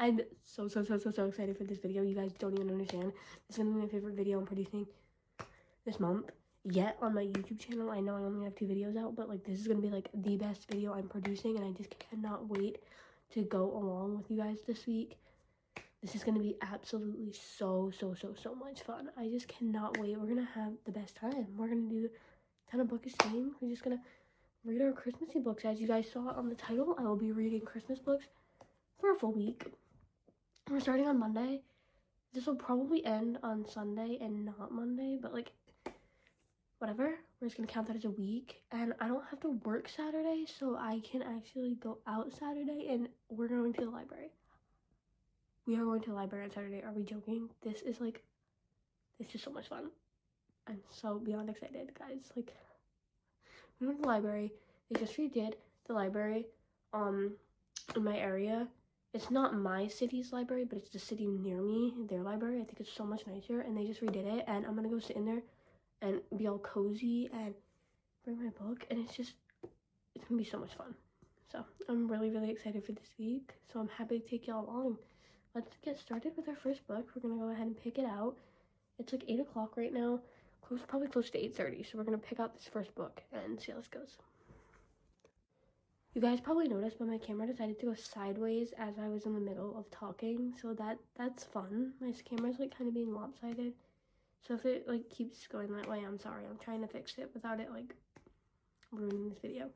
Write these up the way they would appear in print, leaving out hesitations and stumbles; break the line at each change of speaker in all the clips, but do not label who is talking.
I'm so excited for this video. You guys don't even understand. This is gonna be my favorite video I'm producing this month yet on my YouTube channel. I know I only have 2 videos out, but like this is gonna be like the best video I'm producing, and I just cannot wait to go along with you guys this week. This is gonna be absolutely so much fun. I just cannot wait. We're gonna have the best time. We're gonna do a ton of book exchange. We're just gonna read our Christmassy books. As you guys saw on the title, I will be reading Christmas books for a full week. We're starting on Monday. This will probably end on Sunday and not Monday, but like whatever. We're just gonna count that as a week, and I don't have to work Saturday, so I can actually go out Saturday, and we're going to the library. We are going to the library on Saturday. Are we joking? This is so much fun. I'm so beyond excited, guys. Like, we went to the library. They just redid the library in my area. It's not my city's library, but it's the city near me, their library. I think it's so much nicer, and they just redid it, and I'm gonna go sit in there and be all cozy and bring my book, and it's gonna be so much fun. So I'm really excited for this week, so I'm happy to take y'all along. Let's get started with our first book. We're gonna go ahead and pick it out. It's like 8 o'clock right now, probably close to 8:30, so we're gonna pick out this first book and see how this goes. You guys probably noticed, but my camera decided to go sideways as I was in the middle of talking, so that's fun. My camera's like kind of being lopsided, so if it like keeps going that way, I'm sorry. I'm trying to fix it without it like ruining this video.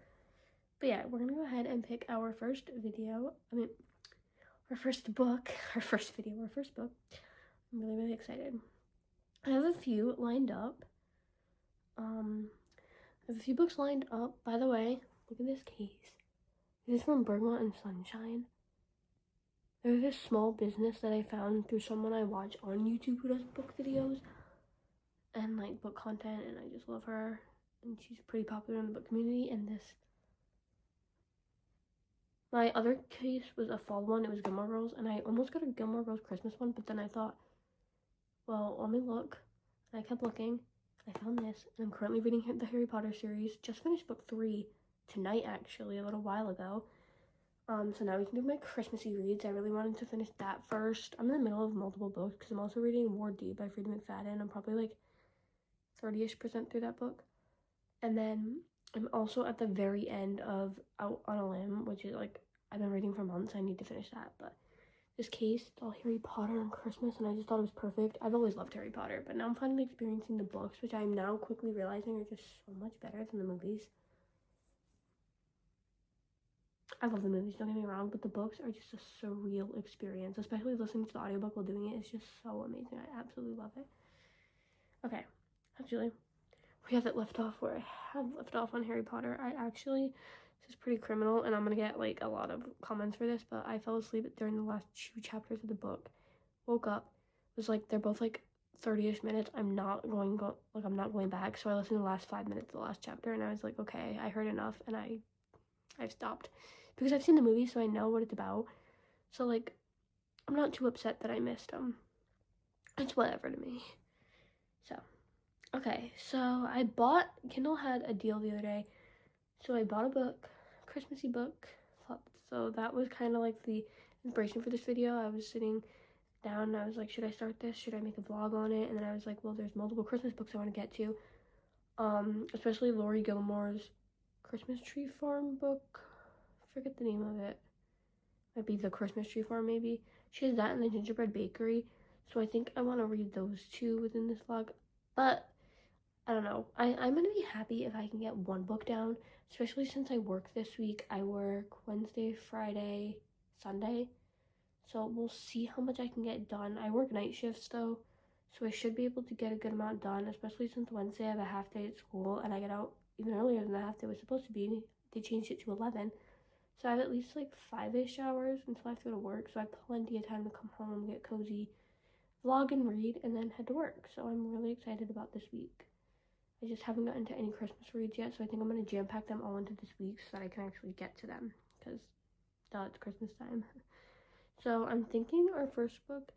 But yeah, we're gonna go ahead and pick our first video. Our first book. Our first book. I'm really excited. I have a few lined up. I have a few books lined up. By the way, look at this case. This is from Bergamot and Sunshine. There's this small business that I found through someone I watch on YouTube who does book videos and like book content, and I just love her, and she's pretty popular in the book community. And my other case was a fall one. It was Gilmore Girls, and I almost got a Gilmore Girls Christmas one, but then I thought, well, let me look. And I kept looking. I found this, and I'm currently reading the Harry Potter series. Just finished book 3 tonight, actually, a little while ago. So now we can do my Christmassy reads. I really wanted to finish that first. I'm in the middle of multiple books because I'm also reading War Deep by Freida McFadden. I'm probably like 30-ish% through that book. And then I'm also at the very end of Out on a Limb, which is like, I've been reading for months. I need to finish that. But this case, it's all Harry Potter and Christmas, and I just thought it was perfect. I've always loved Harry Potter, but now I'm finally experiencing the books, which I'm now quickly realizing are just so much better than the movies. I love the movies, don't get me wrong, but the books are just a surreal experience, especially listening to the audiobook while doing it. It's just so amazing. I absolutely love it. Okay, actually, we have it left off where I have left off on Harry Potter. This is pretty criminal, and I'm gonna get like a lot of comments for this, but I fell asleep during the last 2 chapters of the book. Woke up, was like, they're both like 30-ish minutes. I'm not going back, so I listened to the last 5 minutes of the last chapter, and I was like, okay, I heard enough, and I've stopped. Because I've seen the movie, so I know what it's about. So, like, I'm not too upset that I missed them. It's whatever to me. So, okay. So, Kindle had a deal the other day. So, I bought a book, a Christmassy book. So, that was kind of like the inspiration for this video. I was sitting down and I was like, should I start this? Should I make a vlog on it? And then I was like, well, there's multiple Christmas books I want to get to. Especially Laurie Gilmore's Christmas Tree Farm book. Forget the name of it. Might be The Christmas Tree Farm, maybe. She has that in The Gingerbread Bakery, so I think I want to read those 2 within this vlog. But I don't know. I'm gonna be happy if I can get 1 book down, especially since I work this week. I work Wednesday, Friday, Sunday, so we'll see how much I can get done. I work night shifts though, so I should be able to get a good amount done, especially since Wednesday I have a half day at school and I get out even earlier than the half day was supposed to be. They changed it to 11. So I have at least like 5-ish hours until I have to go to work. So I have plenty of time to come home, get cozy, vlog and read, and then head to work. So I'm really excited about this week. I just haven't gotten to any Christmas reads yet. So I think I'm going to jam pack them all into this week so that I can actually get to them. Because it's Christmas time. So I'm thinking our first book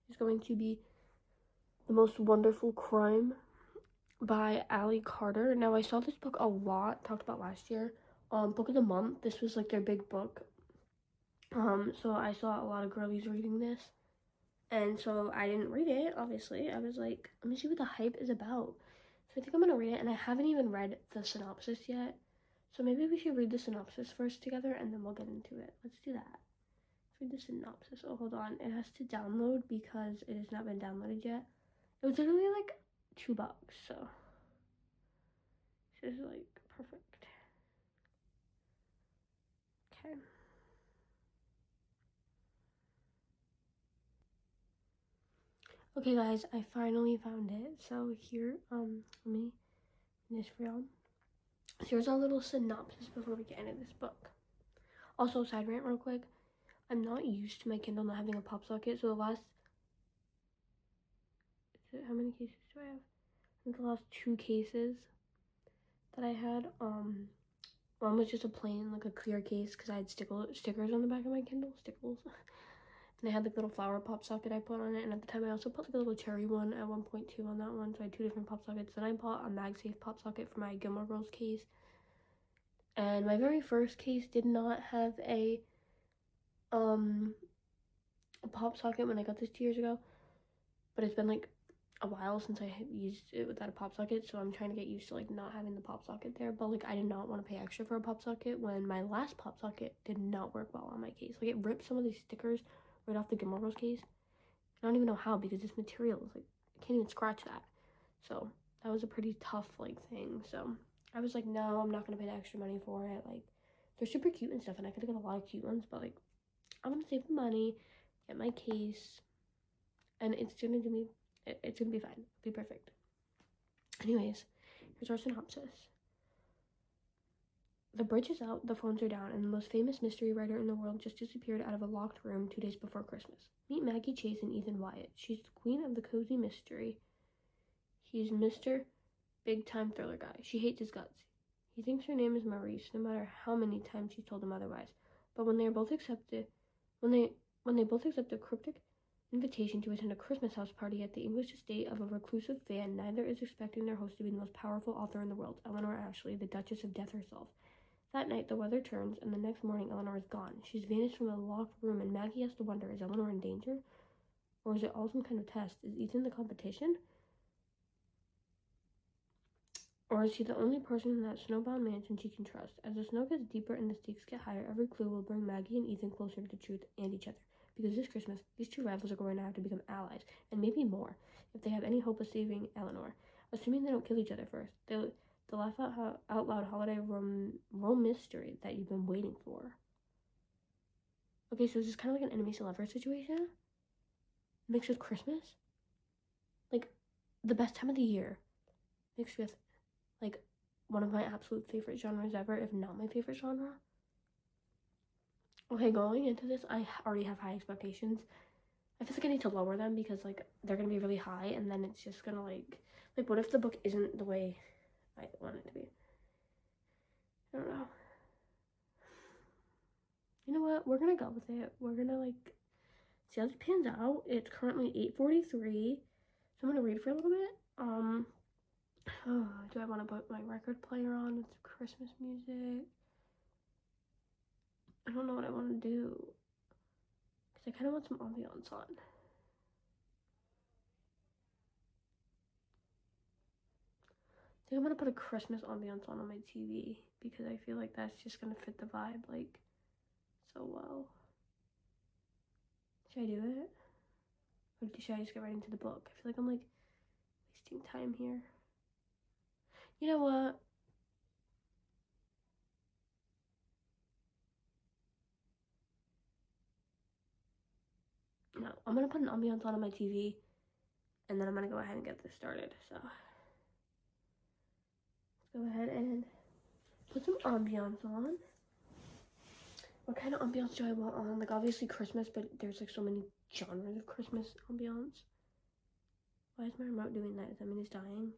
is going to be The Most Wonderful Crime by Ally Carter. Now I saw this book a lot, talked about last year. Book of the month. This was like their big book. So I saw a lot of girlies reading this, and so I didn't read it, obviously. I was like, let me see what the hype is about. So I think I'm gonna read it, and I haven't even read the synopsis yet. So maybe we should read the synopsis first together, and then we'll get into it. Let's do that. Let's read the synopsis. Oh, hold on. It has to download because it has not been downloaded yet. It was literally like $2, so this is like perfect. Okay. Okay, guys, I finally found it. So here, let me finish for y'all. So here's a little synopsis before we get into this book. Also, side rant real quick. I'm not used to my Kindle not having a pop socket. So the last, how many cases do I have? I think the last 2 cases that I had, one was just a plain, like a clear case because I had stickers on the back of my Kindle, stickles. And I had like little flower pop socket I put on it, and at the time I also put like a little cherry one at 1.2 on that one, so I had 2 different pop sockets. Then I bought a MagSafe pop socket for my Gilmore Girls case, and my very first case did not have a pop socket when I got this 2 years ago, but it's been like a while since I used it without a pop socket, so I'm trying to get used to like not having the pop socket there. But like I did not want to pay extra for a pop socket when my last pop socket did not work well on my case. Like it ripped some of these stickers right off the Gilmore Girls case. I don't even know how, because this material is like, I can't even scratch that. So that was a pretty tough like thing. So I was like, no, I'm not gonna pay the extra money for it. Like they're super cute and stuff, and I could have got a lot of cute ones, but like I'm gonna save the money, get my case, and it's gonna do me, it's gonna be fine. It'll be perfect. Anyways, here's our synopsis. The bridge is out, the phones are down, and the most famous mystery writer in the world just disappeared out of a locked room 2 days before Christmas. Meet Maggie Chase and Ethan Wyatt. She's the queen of the cozy mystery. He's Mr. Big Time Thriller Guy. She hates his guts. He thinks her name is Maurice, no matter how many times she's told him otherwise. But when they both accept a cryptic invitation to attend a Christmas house party at the English estate of a reclusive fan, neither is expecting their host to be the most powerful author in the world, Eleanor Ashley, the Duchess of Death herself. That night, the weather turns, and the next morning, Eleanor is gone. She's vanished from the locked room, and Maggie has to wonder, is Eleanor in danger? Or is it all some kind of test? Is Ethan the competition? Or is he the only person in that snowbound mansion she can trust? As the snow gets deeper and the stakes get higher, every clue will bring Maggie and Ethan closer to the truth and each other. Because this Christmas, these 2 rivals are going to have to become allies, and maybe more, if they have any hope of saving Eleanor. Assuming they don't kill each other first. The laugh out loud holiday rom mystery that you've been waiting for. Okay, so is this kind of like an enemies to lovers situation? Mixed with Christmas? Like, the best time of the year. Mixed with, like, one of my absolute favorite genres ever, if not my favorite genre. Okay, going into this, I already have high expectations. I feel like I need to lower them because, like, they're going to be really high, and then it's just going to, like, what if the book isn't the way I want it to be? I don't know. You know what? We're going to go with it. We're going to, like, see how this pans out. It's currently 8:43, so I'm going to read for a little bit. Do I want to put my record player on with Christmas music? I don't know what I want to do, because I kind of want some ambiance on. I think I'm going to put a Christmas ambiance on my TV, because I feel like that's just going to fit the vibe, like, so well. Should I do it? Or should I just get right into the book? I feel like I'm, like, wasting time here. You know what? No, I'm going to put an ambiance on my TV, and then I'm going to go ahead and get this started, so. Let's go ahead and put some ambiance on. What kind of ambiance do I want on? Like, obviously Christmas, but there's, like, so many genres of Christmas ambiance. Why is my remote doing that? Does that mean it's dying?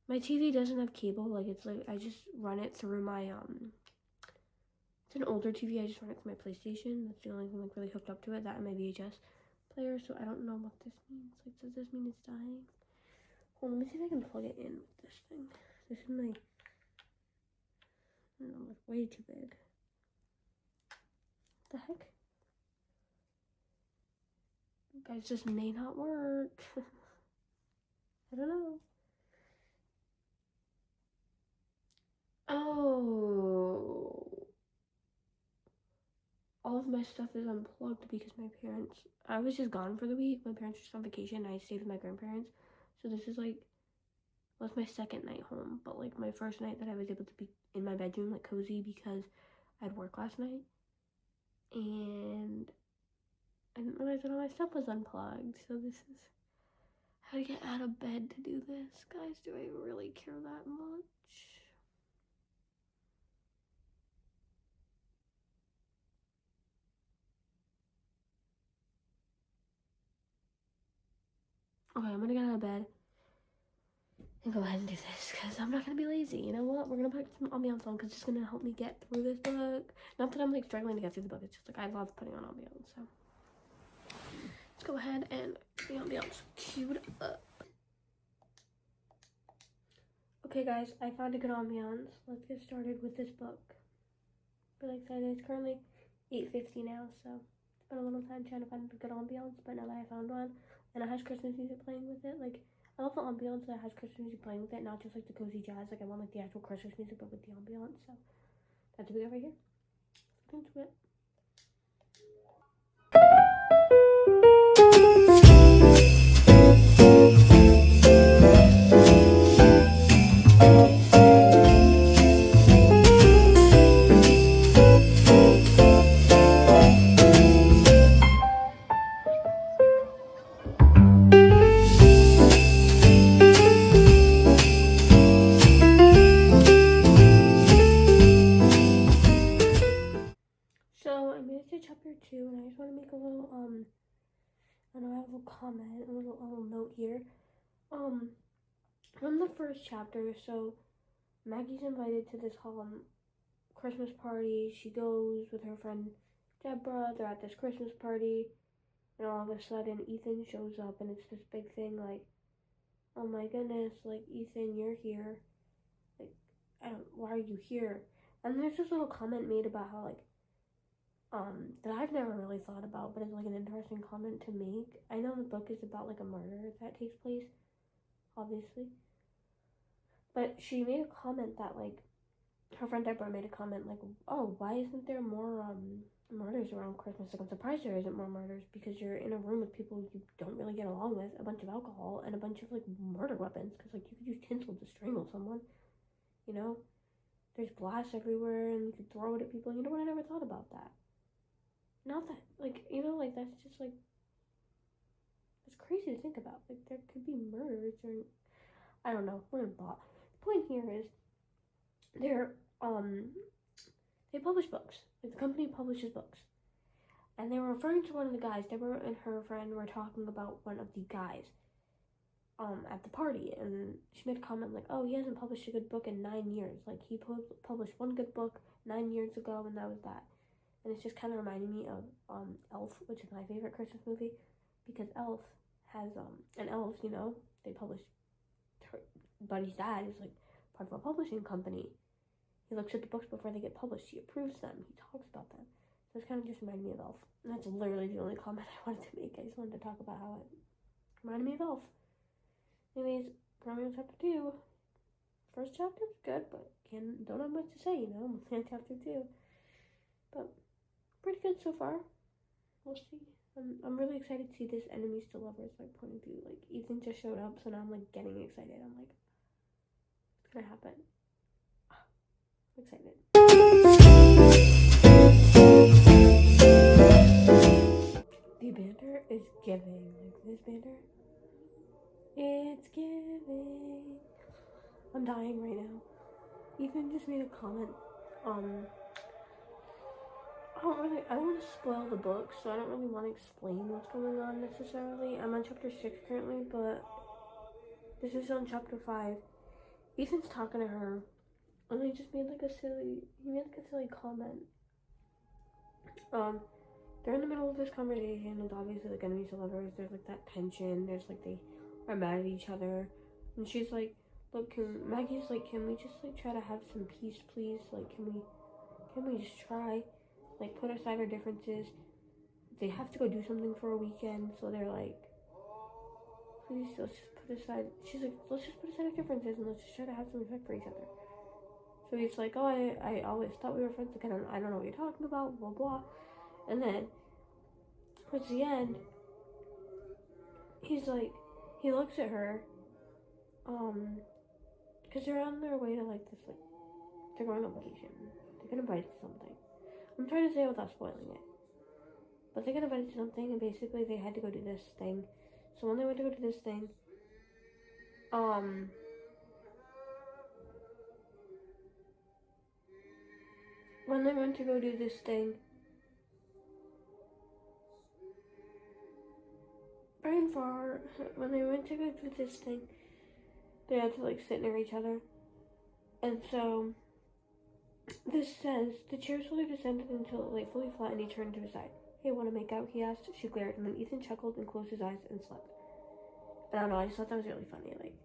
My TV doesn't have cable. Like, it's like, I just run it through my, it's an older TV. I just run it through my PlayStation. That's the only thing, like, really hooked up to it. That and my VHS player, so I don't know what this means. Like, does this mean it's dying? Well, let me see if I can plug it in with this thing. This is my, I don't know, like, way too big. The heck? Guys, this may not work. I don't know. Oh. All of my stuff is unplugged because my parents, I was just gone for the week. My parents were just on vacation. I stayed with my grandparents. So this is like, was my second night home. But like my first night that I was able to be in my bedroom, like cozy, because I had work last night. And I didn't realize that all my stuff was unplugged. So this is how to get out of bed to do this. Guys, do I really care that much? Okay, I'm gonna get out of bed and go ahead and do this because I'm not gonna be lazy. You know what? We're gonna put some ambiance on because it's gonna help me get through this book. Not that I'm like struggling to get through the book. It's just like I love putting on ambiance. So let's go ahead and get the ambiance queued up. Okay, guys, I found a good ambiance. Let's get started with this book. Really excited. It's currently 8:50 now, so it's been a little time trying to find a good ambiance. But now that I found one, and it has Christmas music playing with it, like. I love the ambiance that has Christmas music playing with it, not just like the cozy jazz. Like I want like the actual Christmas music, but with the ambiance. So that's what we got right here. Let's get into it. So I made it to chapter 2, and I just want to make a little I know I have a comment, a little note here. From the first chapter, so Maggie's invited to this Christmas party. She goes with her friend Deborah. They're at this Christmas party, and all of a sudden Ethan shows up, and it's this big thing like, oh my goodness, like Ethan, you're here. Like, why are you here? And there's this little comment made about how like that I've never really thought about, but it's like an interesting comment to make. I know the book is about like a murder that takes place, obviously. But she made a comment that like her friend Deborah made a comment like, oh, why isn't there more murders around Christmas? Like I'm surprised there isn't more murders because you're in a room with people you don't really get along with, a bunch of alcohol and a bunch of like murder weapons because like you could use tinsel to strangle someone, you know? There's glass everywhere and you could throw it at people. You know what? I never thought about that. Not that, like, you know, like, that's just, like, it's crazy to think about. Like, there could be murders or, I don't know, we're in thought. The point here is, they publish books. Like, the company publishes books. And they were referring to one of the guys. Deborah and her friend were talking about one of the guys, at the party. And she made a comment like, oh, he hasn't published a good book in 9 years. Like, he published one good book 9 years ago, and that was that. And it's just kind of reminding me of Elf, which is my favorite Christmas movie, because Elf has and elves, you know, they publish. Buddy's dad is like part of a publishing company. He looks at the books before they get published. He approves them. He talks about them. So it's kind of just reminding me of Elf. And that's literally the only comment I wanted to make. I just wanted to talk about how it reminded me of Elf. Anyways, going on chapter 2. First chapter was good, but don't have much to say, you know. I'm looking at chapter 2. But pretty good so far. We'll see. I'm really excited to see this enemies to lovers like point of view. Like Ethan just showed up, so now I'm like getting excited. I'm like, it's gonna happen. I'm excited. The banter is giving. Like this banter, it's giving. I'm dying right now. Ethan just made a comment. I don't want to spoil the book, so I don't really want to explain what's going on necessarily. I'm on chapter 6 currently, but this is on chapter 5. Ethan's talking to her, and he made like a silly comment. They're in the middle of this conversation, and obviously like enemies to lovers, there's like that tension, there's like they are mad at each other, and she's like, look, Maggie's like, can we just like try to have some peace, please? Like, can we just try? like put aside our differences. They have to go do something for a weekend, so they're like, please, let's just put aside. She's like, let's just put aside our differences and let's just try to have some respect for each other. So he's like, oh, I always thought we were friends. Like, I don't know what you're talking about, blah blah. And then towards the end, he's like, he looks at her, because they're on their way to like this, like, they're going on vacation. They get invited to something. I'm trying to say it without spoiling it. But they get invited to something, and basically they had to go do this thing. So when they went to go do this thing, when they went to go do this thing, brain fart, when they went to go do this thing, they had to like sit near each other. And so, this says, the chair slowly descended until it lay fully flat and he turned to his side. Hey, wanna make out? He asked. She glared, and then Ethan chuckled and closed his eyes and slept. And I don't know, I just thought that was really funny. Like,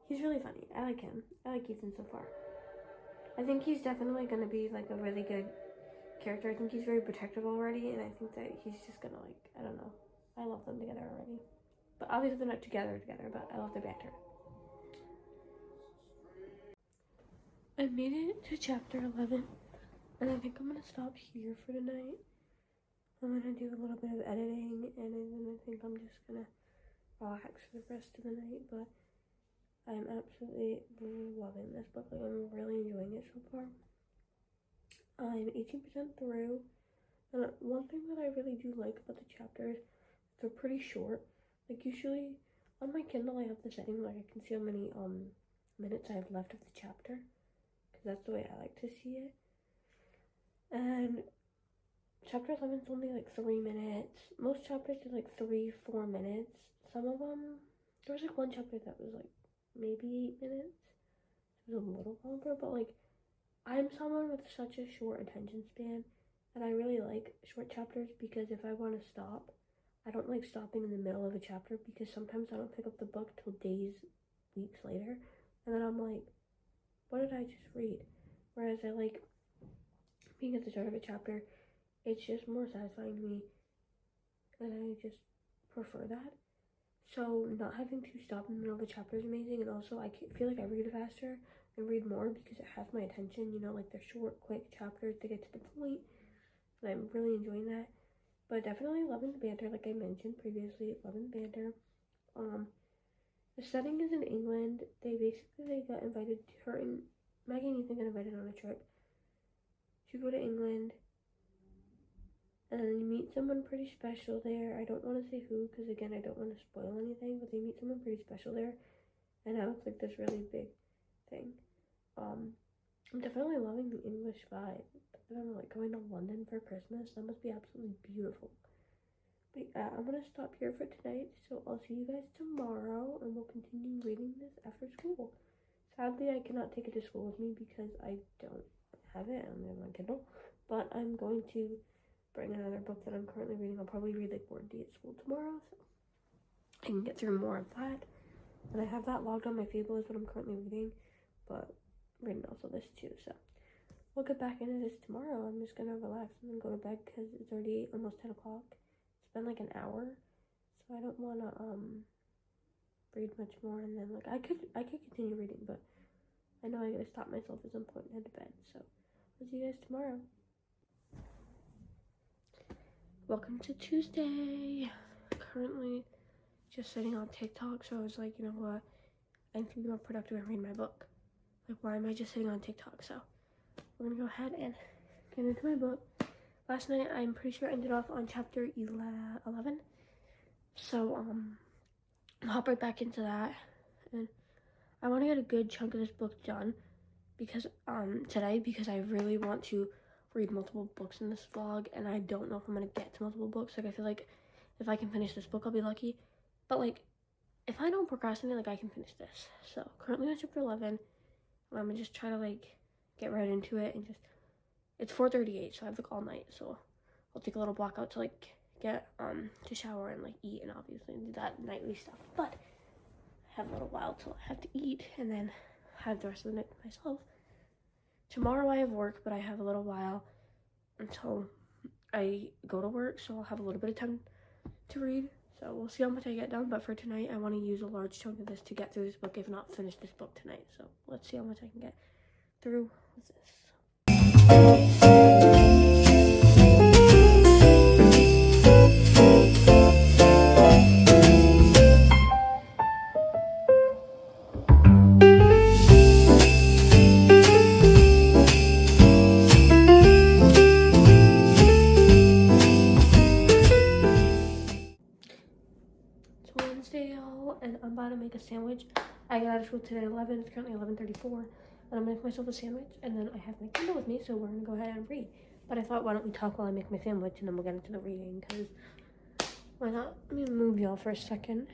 he's really funny. I like him. I like Ethan so far. I think he's definitely gonna be like a really good character. I think he's very protective already, and I think that he's just gonna like, I don't know. I love them together already. But obviously they're not together, but I love their banter. I made it to chapter 11, and I think I'm gonna stop here for tonight. I'm gonna do a little bit of editing, and then I think I'm just gonna relax for the rest of the night, but I'm absolutely loving this book. Like, I'm really enjoying it so far. I'm 18% through, and one thing that I really do like about the chapters, they're pretty short. Like, usually on my Kindle I have the setting like I can see how many minutes I have left of the chapter, because that's the way I like to see it. And chapter 11 is only like 3 minutes. Most chapters are like 3-4 minutes. Some of them, there was like one chapter that was like maybe 8 minutes. It was a little longer, but like, I'm someone with such a short attention span that I really like short chapters, because if I want to stop, I don't like stopping in the middle of a chapter, because sometimes I don't pick up the book till days, weeks later, and then I'm like, what did I just read? Whereas I like being at the start of a chapter. It's just more satisfying to me, and I just prefer that. So not having to stop in the middle of a chapter is amazing, and also I feel like I read faster and read more because it has my attention, you know, like they're short, quick chapters to get to the point, and I'm really enjoying that. But definitely loving the banter, like I mentioned previously, loving the banter. The setting is in England. They got invited, her and Maggie and Ethan got invited on a trip to go to England, and you meet someone pretty special there. I don't want to say who, because again, I don't want to spoil anything, but they meet someone pretty special there, and now it's like this really big thing. I'm definitely loving the English vibe. I don't know, like going to London for Christmas, that must be absolutely beautiful. But I'm gonna stop here for tonight, so I'll see you guys tomorrow, and we'll continue reading this after school. Sadly, I cannot take it to school with me because I don't have it on my Kindle, but I'm going to bring another book that I'm currently reading. I'll probably read like Word D at school tomorrow, so I can get through more of that. And I have that logged on my Fable is what I'm currently reading, but reading also this too, so we'll get back into this tomorrow. I'm just gonna relax and then go to bed because it's already almost 10 o'clock. It's been like an hour, so I don't want to read much more, and then like I could continue reading, but I know I gotta stop myself at some point and head to bed, so I'll see you guys tomorrow. Welcome to Tuesday. Currently just sitting on TikTok, so I was like, you know what, I need to be more productive and read my book. Like, why am I just sitting on TikTok? So we're gonna go ahead and get into my book. Last night, I'm pretty sure I ended off on chapter 11. So I'll hop right back into that, and I want to get a good chunk of this book done because today, because I really want to read multiple books in this vlog, and I don't know if I'm gonna get to multiple books. Like, I feel like if I can finish this book, I'll be lucky, but like if I don't procrastinate, like I can finish this. So currently on chapter 11, I'm gonna just try to like get right into it, and just, it's 4:38, so I have like all night, so I'll take a little block out to like get to shower and like eat, and obviously do that nightly stuff, but I have a little while till I have to eat and then have the rest of the night to myself. Tomorrow I have work, but I have a little while, until I go to work, so I'll have a little bit of time to read. So we'll see how much I get done, but for tonight, I want to use a large chunk of this to get through this book, if not finish this book tonight. So let's see how much I can get through with this. And I'm about to make a sandwich. I got out of school today at 11. It's currently 11:34. And I'm gonna make myself a sandwich. And then I have my Kindle with me, so we're gonna go ahead and read. But I thought, why don't we talk while I make my sandwich, and then we'll get into the reading, because why not? Let me move y'all for a second.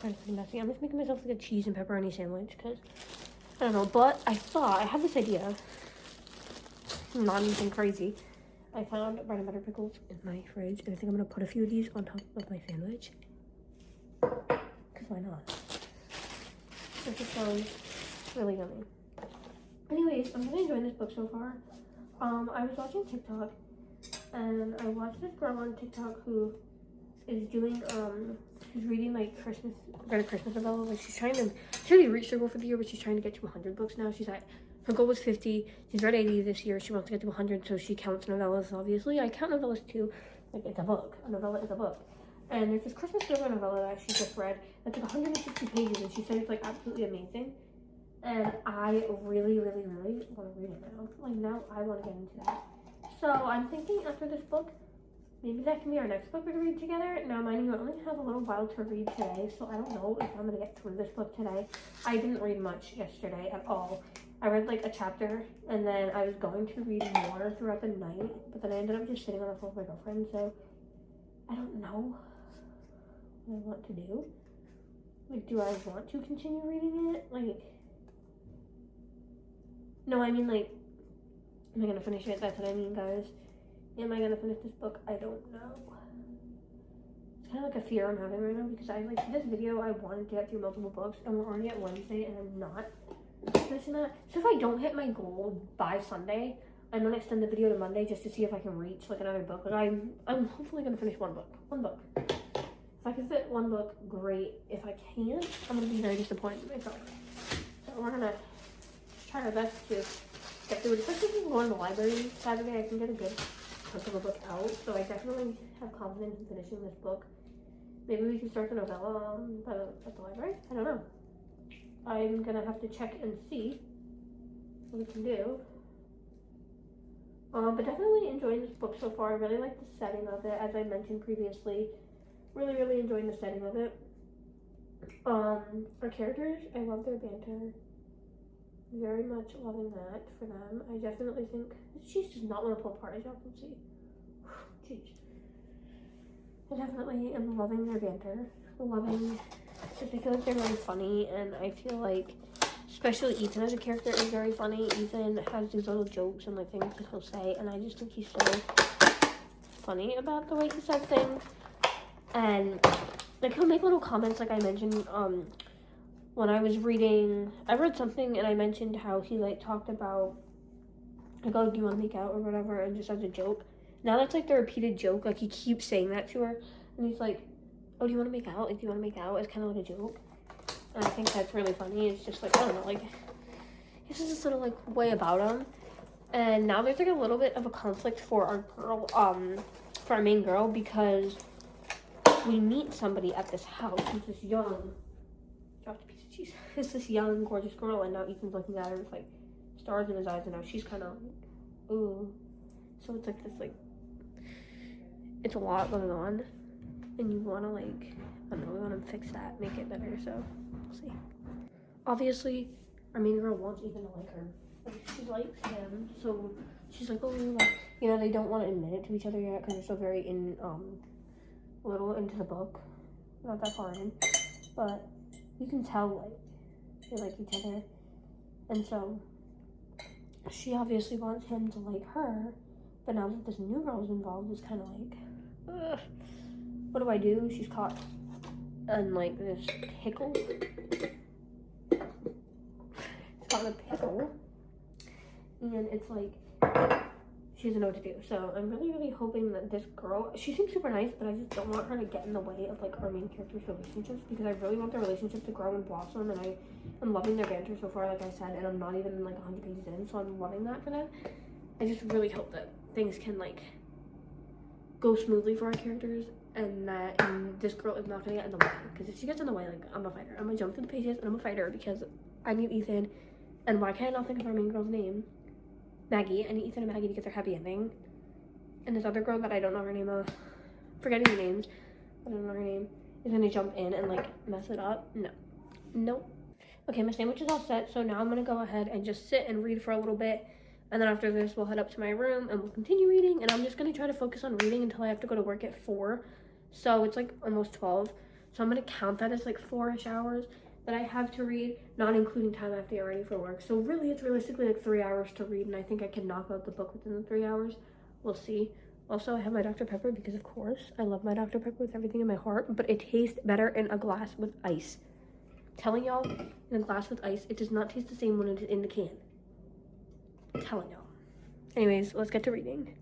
It's pretty messy. I'm just making myself like a cheese and pepperoni sandwich, because I don't know. But I thought, I had this idea. Not anything crazy. I found bread and butter pickles in my fridge, and I think I'm gonna put a few of these on top of my sandwich. Because why not? It just sounds really yummy. Anyways, I'm really enjoying this book so far. I was watching TikTok, and I watched this girl on TikTok who is doing, she's reading like Christmas novella. Like she's already reached her goal for the year, but she's trying to get to 100 books now. She's at, her goal was 50. She's read 80 this year. She wants to get to 100, so she counts novellas, obviously. I count novellas too. Like, it's a book. A novella is a book. And there's this Christmas thriller novella that she just read that's like 160 pages, and she said it's like absolutely amazing. And I really, really, really want to read it now. Like, now I want to get into that. So I'm thinking after this book, maybe that can be our next book we read together. Now, mind you, I only have a little while to read today, so I don't know if I'm going to get through this book today. I didn't read much yesterday at all. I read like a chapter, and then I was going to read more throughout the night, but then I ended up just sitting on the phone with my girlfriend, so I don't know what I want to do. Like, do I want to continue reading it? Like, no, I mean, like, am I gonna finish it? That's what I mean, guys. Am I gonna finish this book? I don't know. It's kind of like a fear I'm having right now, because I, like, this video, I wanted to get through multiple books, and we're already at Wednesday, and I'm not finishing that. So if I don't hit my goal by Sunday, I'm gonna extend the video to Monday just to see if I can reach, like, another book. Like, I'm hopefully gonna finish one book. If I can fit one book, great. If I can't, I'm gonna be very disappointed in myself. So we're gonna try our best to get through it. Especially if we go in the library Saturday, I can get a good chunk of a book out. So I definitely have confidence in finishing this book. Maybe we can start the novella at the library. I don't know. I'm gonna have to check and see what we can do. But definitely enjoying this book so far. I really like the setting of it, as I mentioned previously. Really, really enjoying the setting of it. Our characters, I love their banter. Very much loving that for them. I definitely think this cheese does not want to pull apart, as y'all can see. Jeez. I definitely am loving their banter. Loving, because I feel like they're really funny, and I feel like, especially Ethan as a character is very funny. Ethan has these little jokes and like things that he'll say, and I just think he's so funny about the way he says things. And like he'll make little comments, like I mentioned when I was reading, I read something and I mentioned how he like talked about like, oh, do you want to make out or whatever, and just as a joke. Now that's like the repeated joke, like he keeps saying that to her, and he's like, oh, do you want to make out? Like, do you want to make out? It's kind of like a joke. And I think that's really funny. It's just like, I don't know, like he's just this little like way about him. And now there's like a little bit of a conflict for our girl, for our main girl, because we meet somebody at this house who's this young, dropped a piece of cheese. It's this young, gorgeous girl, and now Ethan's looking at her with like stars in his eyes, and now she's kind of, ooh. So it's like this, like, it's a lot going on, and you want to like, I don't know, we want to fix that, make it better. So we'll see. Obviously, our main girl wants Ethan to like her. Like, she likes him, so she's like, oh, like, you know, they don't want to admit it to each other yet because they're still very little into the book, not that far in, but you can tell like they like each other. And so she obviously wants him to like her, but now that this new girl is involved, it's kind of like, ugh, what do I do? She's caught in like this pickle. It's caught in a pickle, and it's like, she doesn't know what to do. So I'm really hoping that this girl, she seems super nice, but I just don't want her to get in the way of like our main characters' relationships, because I really want their relationship to grow and blossom, and I'm loving their banter so far, like I said, and I'm not even like 100 pages in, so I'm loving that for them. I just really hope that things can like go smoothly for our characters, and that this girl is not gonna get in the way, because if she gets in the way, like, I'm a fighter. I'm gonna jump through the pages and I'm a fighter, because I need Ethan. And why can't I not think of our main girl's name? Maggie. I need Ethan and Maggie to get their happy ending. And this other girl that I don't know her name of, forgetting the names, I don't know her name, is gonna jump in and like mess it up. No. Nope. Okay, my sandwich is all set, so now I'm gonna go ahead and just sit and read for a little bit. And then after this, we'll head up to my room and we'll continue reading. And I'm just gonna try to focus on reading until I have to go to work at 4. So it's like almost 12. So I'm gonna count that as like 4-ish hours that I have to read, not including time I have to get ready for work. So really, it's realistically like 3 hours to read, and I think I can knock out the book within the 3 hours. We'll see. Also, I have my Dr. Pepper because, of course, I love my Dr. Pepper with everything in my heart, but it tastes better in a glass with ice. Telling y'all, in a glass with ice, it does not taste the same when it is in the can. Telling y'all. Anyways, let's get to reading.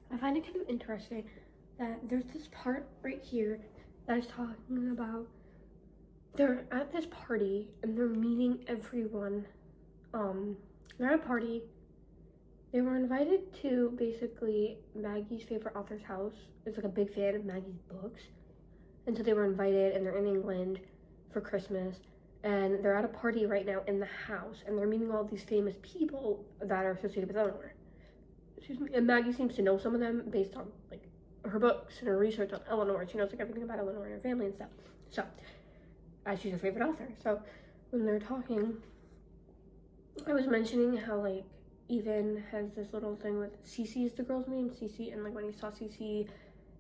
I find it kind of interesting that there's this part right here that is talking about they're at this party and they're meeting everyone. They're at a party. They were invited to basically Maggie's favorite author's house. It's like a big fan of Maggie's books. And so they were invited, and they're in England for Christmas. And they're at a party right now in the house, and they're meeting all these famous people that are associated with Eleanor. Excuse me. And Maggie seems to know some of them based on like her books and her research on Eleanor. She knows like everything about Eleanor and her family and stuff. So, as she's her favorite author. So, when they're talking, I was mentioning how like Ethan has this little thing with Cece is the girl's name, Cece, and like when he saw Cece, you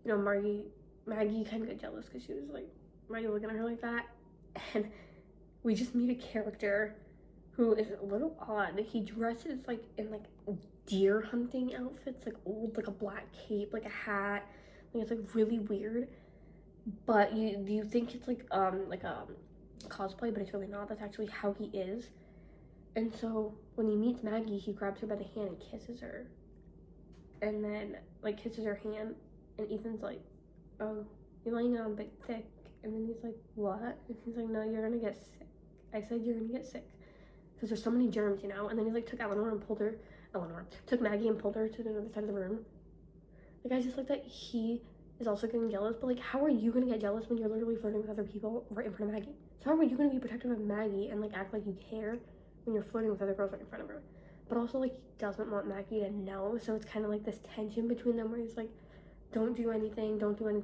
know, Maggie kind of got jealous because she was like, why are you looking at her like that? And we just meet a character who is a little odd. He dresses like in like deer hunting outfits, like old, like a black cape, like a hat. Like it's like really weird. But you think it's like a cosplay, but it's really not. That's actually how he is. And so when he meets Maggie, he grabs her by the hand and kisses her. And then like kisses her hand, and Ethan's like, oh, you're laying it on a bit thick. And then he's like, what? And he's like, no, you're gonna get sick. I said you're gonna get sick. Because there's so many germs, you know? And then he like took took Maggie and pulled her to the other side of the room. Like, I just like that he is also getting jealous, but like, how are you gonna get jealous when you're literally flirting with other people right in front of Maggie? So how are you gonna be protective of Maggie and like act like you care when you're flirting with other girls right in front of her? But also like, he doesn't want Maggie to know, so it's kind of like this tension between them where he's like, don't do anything, but then they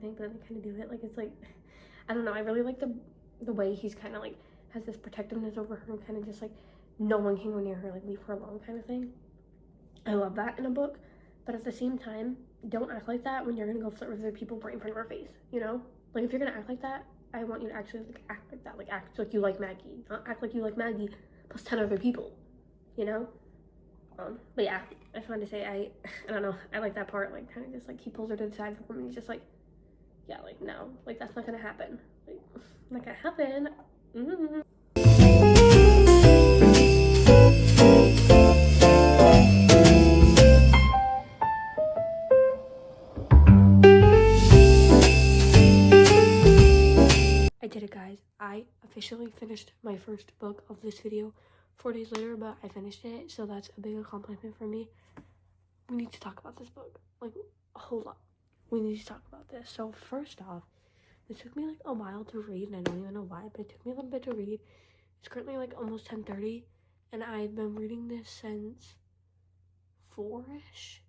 kind of do it. Like, it's like, I don't know, I really like the way he's kind of like has this protectiveness over her and kind of just like no one can go near her, like leave her alone kind of thing. I love that in a book, but at the same time, don't act like that when you're gonna go flirt with other people right in front of our face, you know? Like, if you're gonna act like that, I want you to actually like act like that, like act like you like Maggie, not act like you like Maggie plus 10 other people, you know? But yeah, I just wanted to say I don't know, I like that part, like kind of just like he pulls her to the side of the room and he's just like, yeah, like no, like that's not gonna happen, like not gonna happen. I did it, guys. I officially finished my first book of this video 4 days later, but I finished it, so that's a big accomplishment for me. We need to talk about this book, like a whole lot. We need to talk about this. So first off, it took me like a while to read, and I don't even know why, but it took me a little bit to read. It's currently like almost 10:30, and I've been reading this since 4-ish,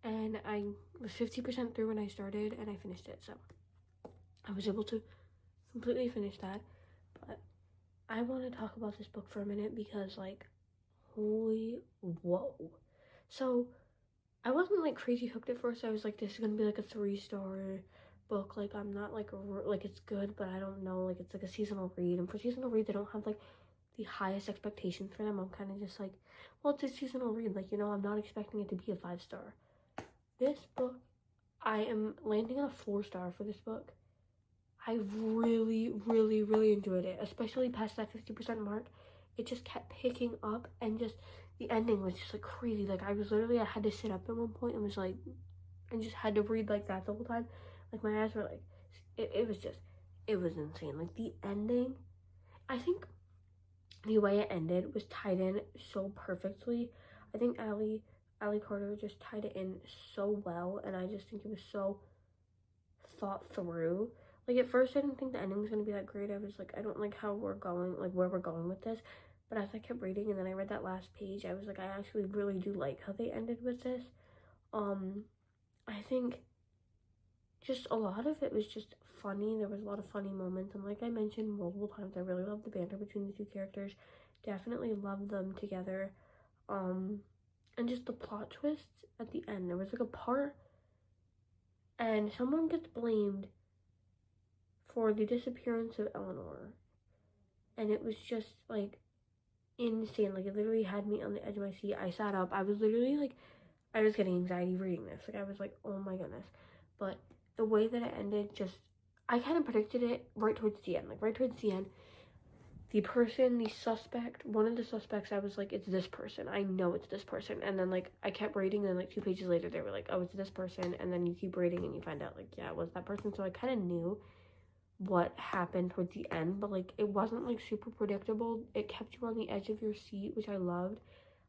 and I was 50% through when I started, and I finished it, so I was able to completely finish that. But I want to talk about this book for a minute because, like, holy whoa. So I wasn't like crazy hooked at first. I was like, this is gonna be like a 3-star book. Like, I'm not like like it's good, but I don't know, like it's like a seasonal read, and for seasonal reads I don't have like the highest expectations for them. I'm kind of just like, well, it's a seasonal read, like, you know, I'm not expecting it to be a 5-star. This book, I am landing on a 4-star for this book. I really, really, really enjoyed it, especially past that 50% mark. It just kept picking up, and just the ending was just like crazy. Like, I was literally, I had to sit up at one point and was like, and just had to read like that the whole time. Like, my eyes were like, it was just, it was insane. Like, the ending, I think the way it ended was tied in so perfectly. I think Ally Carter just tied it in so well, and I just think it was so thought through. Like, at first I didn't think the ending was gonna be that great. I was like, I don't like how we're going, like where we're going with this. But as I kept reading and then I read that last page, I was like, I actually really do like how they ended with this. I think just a lot of it was just funny. There was a lot of funny moments, and like I mentioned multiple times, I really love the banter between the two characters. Definitely love them together. And just the plot twists at the end. There was like a part, and someone gets blamed for the disappearance of Eleanor, and it was just like insane. Like, it literally had me on the edge of my seat. I sat up. I was literally like, I was getting anxiety reading this. Like, I was like, oh my goodness. But the way that it ended, just, I kind of predicted it right towards the end. Like, right towards the end, the person, the suspect, one of the suspects, I was like, it's this person. I know it's this person. And then, like, I kept reading, and then, like, 2 pages later, they were like, oh, it's this person. And then you keep reading, and you find out, like, yeah, it was that person. So I kind of knew what happened towards the end, but, like, it wasn't, like, super predictable. It kept you on the edge of your seat, which I loved.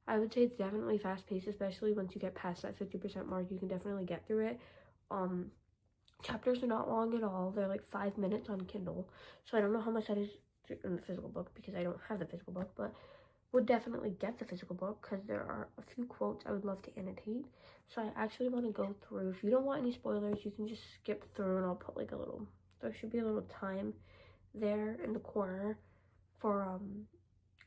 I would say it's definitely fast-paced, especially once you get past that 50% mark. You can definitely get through it. Chapters are not long at all. They're like 5 minutes on Kindle, so I don't know how much that is in the physical book because I don't have the physical book, but would definitely get the physical book because there are a few quotes I would love to annotate. So I actually want to go through. If you don't want any spoilers, you can just skip through, and I'll put like a little, there should be a little time there in the corner for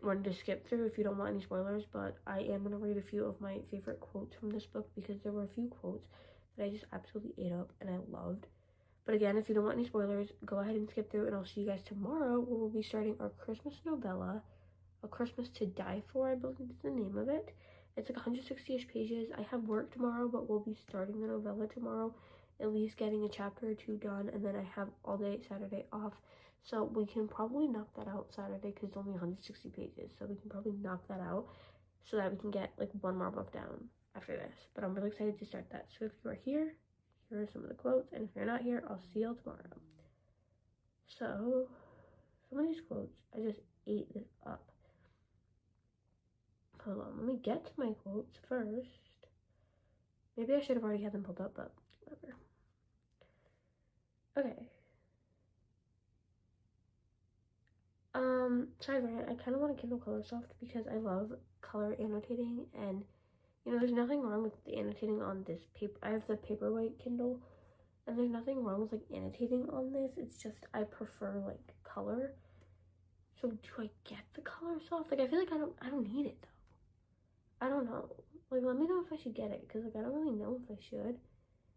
when to skip through if you don't want any spoilers. But I am going to read a few of my favorite quotes from this book because there were a few quotes that I just absolutely ate up and I loved. But again, if you don't want any spoilers, go ahead and skip through, and I'll see you guys tomorrow where we'll be starting our Christmas novella, A Christmas to Die For, I believe is the name of it. It's like 160-ish pages. I have work tomorrow, but we'll be starting the novella tomorrow, at least getting a chapter or 2 done, and then I have all day Saturday off. So we can probably knock that out Saturday because it's only 160 pages. So we can probably knock that out so that we can get like one more book down after this. But I'm really excited to start that. So if you are here are some of the quotes, and if you're not here, I'll see y'all tomorrow. So, some of these quotes, I just ate this up. Hold on, let me get to my quotes first. Maybe I should have already had them pulled up, but whatever. Okay. Sorry, I kind of want a Kindle Colorsoft because I love color annotating, and you know, there's nothing wrong with the annotating on this paper. I have the Paperwhite Kindle, and there's nothing wrong with like annotating on this. It's just I prefer like color. So do I get the Colorsoft? Like, I feel like I don't need it though. I don't know. Like, let me know if I should get it because like I don't really know if I should.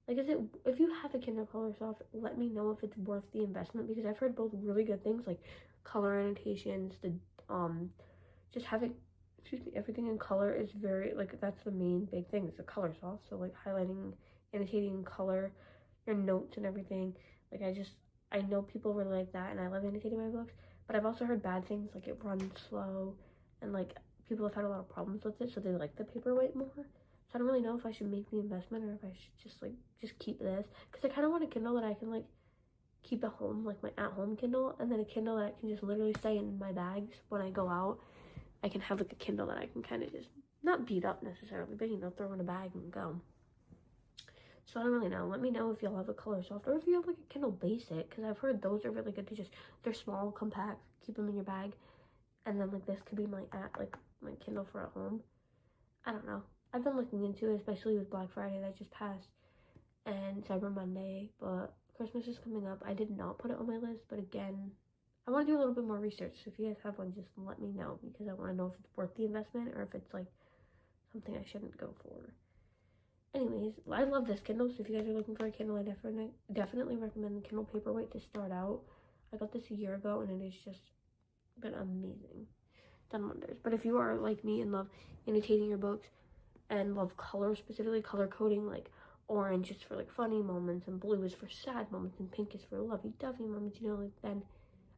Like, is it, if you have a Kindle Colorsoft, let me know if it's worth the investment because I've heard both really good things, like color annotations, the just having, excuse me, everything in color is very, like, that's the main big thing, is the Colorsoft. So like highlighting, annotating in color, your notes and everything. Like, I know people really like that, and I love annotating my books, but I've also heard bad things, like it runs slow, and like people have had a lot of problems with it, so they like the Paperwhite more. So I don't really know if I should make the investment or if I should just keep this, because I kind of want a Kindle that I can like keep at home, like my at-home Kindle, and then a Kindle that I can just literally stay in my bags when I go out. I can have like a Kindle that I can kind of just not beat up necessarily, but you know, throw in a bag and go. So I don't really know. Let me know if y'all have a Colorsoft or if you have like a Kindle Basic, because I've heard those are really good to just, they're small, compact, keep them in your bag, and then like this could be my my Kindle for at home. I don't know. I've been looking into it, especially with Black Friday that just passed and Cyber Monday, but Christmas is coming up. I did not put it on my list, but again, I want to do a little bit more research. So if you guys have one, just let me know because I want to know if it's worth the investment or if it's like something I shouldn't go for. Anyways, I love this Kindle, so if you guys are looking for a Kindle, I definitely recommend the Kindle Paperwhite to start out. I got this a year ago, and it has just been amazing. Done wonders. But if you are like me and love annotating your books and love color, specifically color coding, like orange is for like funny moments, and blue is for sad moments, and pink is for lovey-dovey moments, you know, like, then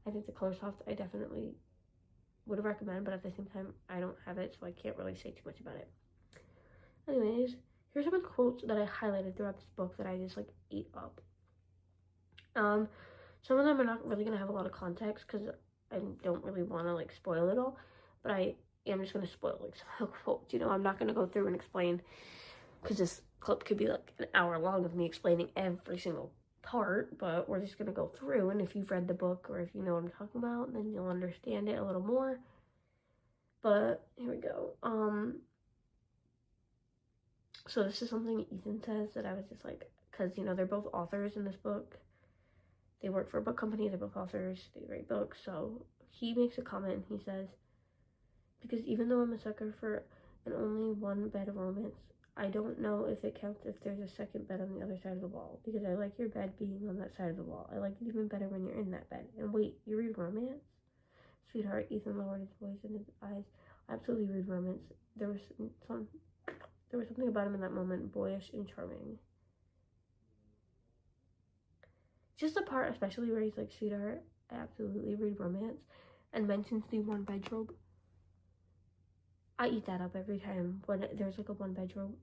I think the Coloursoft I definitely would recommend, but at the same time, I don't have it, so I can't really say too much about it. Anyways, here's some of the quotes that I highlighted throughout this book that I just like ate up. Some of them are not really gonna have a lot of context because I don't really want to like spoil it all, but I am just gonna spoil like some of the quotes. You know, I'm not gonna go through and explain because this clip could be like an hour long of me explaining every single part, but we're just gonna go through, and if you've read the book or if you know what I'm talking about, then you'll understand it a little more. But here we go. So this is something Ethan says that I was just like, because, you know, they're both authors in this book. They work for a book company, they're both authors, they write books. So he makes a comment and he says, because even though I'm a sucker for an only one bed of romance, I don't know if it counts if there's a second bed on the other side of the wall, because I like your bed being on that side of the wall. I like it even better when you're in that bed. And wait, you read romance? Sweetheart, Ethan lowered his voice and his eyes. I absolutely read romance. There was something about him in that moment, boyish and charming. Just the part, especially where he's like, sweetheart, I absolutely read romance, and mentions the one bedroom. I eat that up every time when there's like a one bedroom.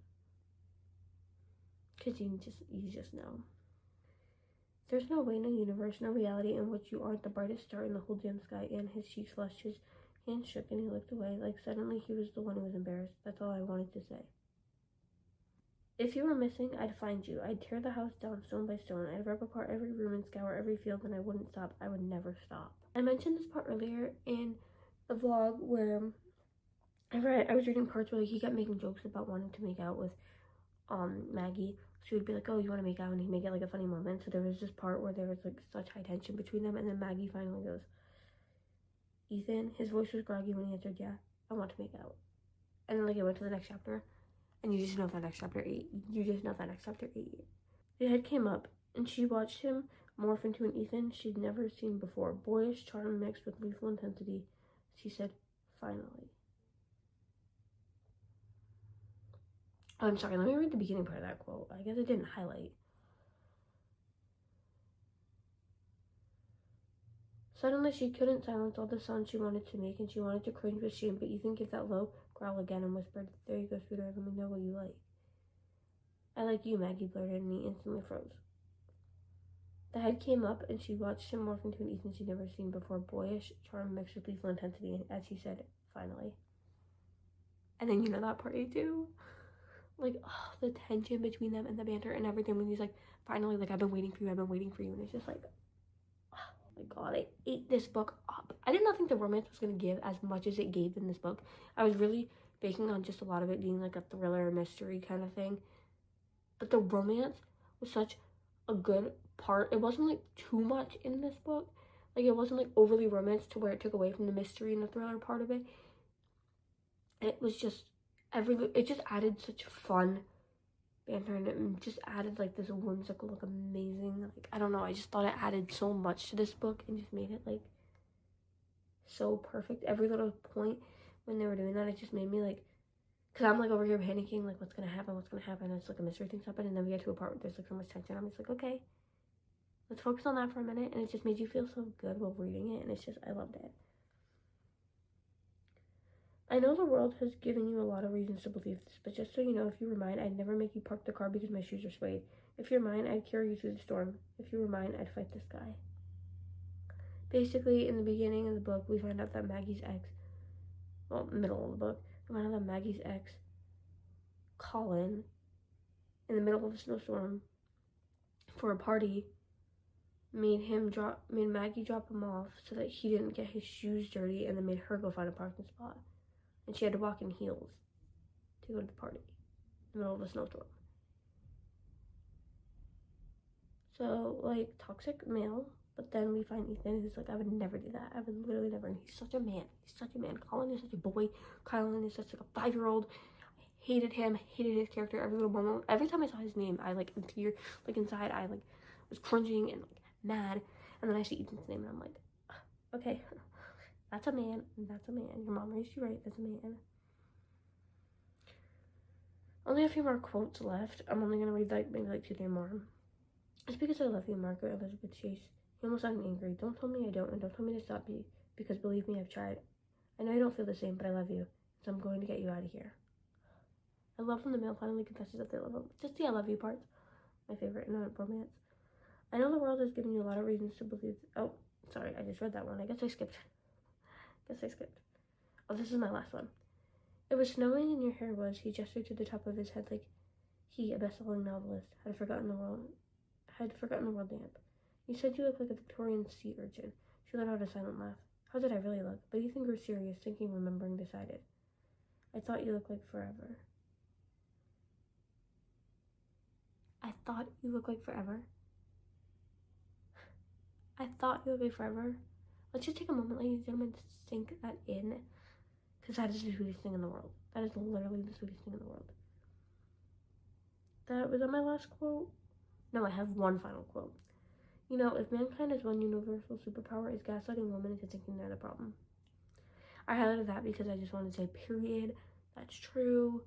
Because you just know. There's no way, no universe, no reality in which you aren't the brightest star in the whole damn sky. And his cheeks flushed, his hands shook, and he looked away. Like suddenly he was the one who was embarrassed. That's all I wanted to say. If you were missing, I'd find you. I'd tear the house down stone by stone. I'd rip apart every room and scour every field, and I wouldn't stop. I would never stop. I mentioned this part earlier in the vlog where I was reading parts where like, he kept making jokes about wanting to make out with Maggie. She would be like, oh, you want to make out? And he'd make it like a funny moment. So there was this part where there was like such high tension between them, and then Maggie finally goes, Ethan, his voice was groggy when he answered, yeah, I want to make out. And then like it went to the next chapter. And you just know that next chapter 8. The head came up, and she watched him morph into an Ethan she'd never seen before. Boyish charm mixed with lethal intensity. She said, finally. Oh, I'm sorry, let me read the beginning part of that quote. I guess I didn't highlight. Suddenly, she couldn't silence all the sounds she wanted to make, and she wanted to cringe with shame, but Ethan gave that low growl again and whispered, there you go, sweetheart, let me know what you like. I like you, Maggie blurted, and he instantly froze. The head came up, and she watched him morph into an Ethan she'd never seen before. Boyish charm mixed with lethal intensity, as he said, finally. And then you know that part 8 too? Like, oh, the tension between them and the banter and everything when he's like, finally, like, I've been waiting for you, and it's just like, oh my god, I ate this book up. I did not think the romance was going to give as much as it gave in this book. I was really banking on just a lot of it being like a thriller mystery kind of thing, but the romance was such a good part. It wasn't like too much in this book, like it wasn't like overly romance to where it took away from the mystery and the thriller part of it. It was just it just added such fun banter, and it just added like this whimsical, like amazing, like I don't know, I just thought it added so much to this book and just made it like so perfect. Every little point when they were doing that, it just made me like, because I'm like over here panicking, like what's gonna happen, it's like a mystery thing's happening, and then we get to a part where there's like so much tension. I'm just like, okay, let's focus on that for a minute, and it just made you feel so good while reading it, and it's just, I loved it. I know the world has given you a lot of reasons to believe this, but just so you know, if you were mine, I'd never make you park the car because my shoes are suede. If you're mine, I'd carry you through the storm. If you were mine, I'd fight this guy. Basically, in the beginning of the book, we find out that Maggie's ex, well, middle of the book, we find out that Maggie's ex, Colin, in the middle of a snowstorm, for a party, made Maggie drop him off so that he didn't get his shoes dirty, and then made her go find a parking spot. And she had to walk in heels to go to the party in the middle of a snowstorm. So, like, toxic male. But then we find Ethan, who's like, I would never do that. I would literally never. And he's such a man. Colin is such a boy. Colin is such like a 5-year-old. hated him, hated his character every little moment. Every time I saw his name, I like in tear, like inside, I like was cringing and like mad. And then I see Ethan's name, and I'm like, okay, that's a man. That's a man. Your mom raised you right. That's a man. Only a few more quotes left. I'm only gonna read like maybe like 2-3 more. It's because I love you, Margaret Elizabeth Chase. He almost sounded angry. Don't tell me I don't, and don't tell me to stop you, because believe me, I've tried. I know you don't feel the same, but I love you, so I'm going to get you out of here. I love when the male finally confesses that they love him. Just the I love you parts. My favorite in a romance. I know the world has given you a lot of reasons to believe. Oh, sorry, I just read that one. I guess I skipped. Oh, this is my last one. It was snowing and your hair was. He gestured to the top of his head like he, a best-selling novelist, had forgotten the world lamp. You said you looked like a Victorian sea urchin. She let out a silent laugh. How did I really look? But Ethan grew serious, thinking, remembering, decided. I thought you looked like forever. I thought you looked like forever. I thought you looked like forever. Let's just take a moment, ladies and gentlemen, to sink that in. Because that is the sweetest thing in the world. That is literally the sweetest thing in the world. Was that my last quote? No, I have one final quote. You know, if mankind has one universal superpower, it's gaslighting women into thinking they're the problem. I highlighted that because I just wanted to say, period. That's true.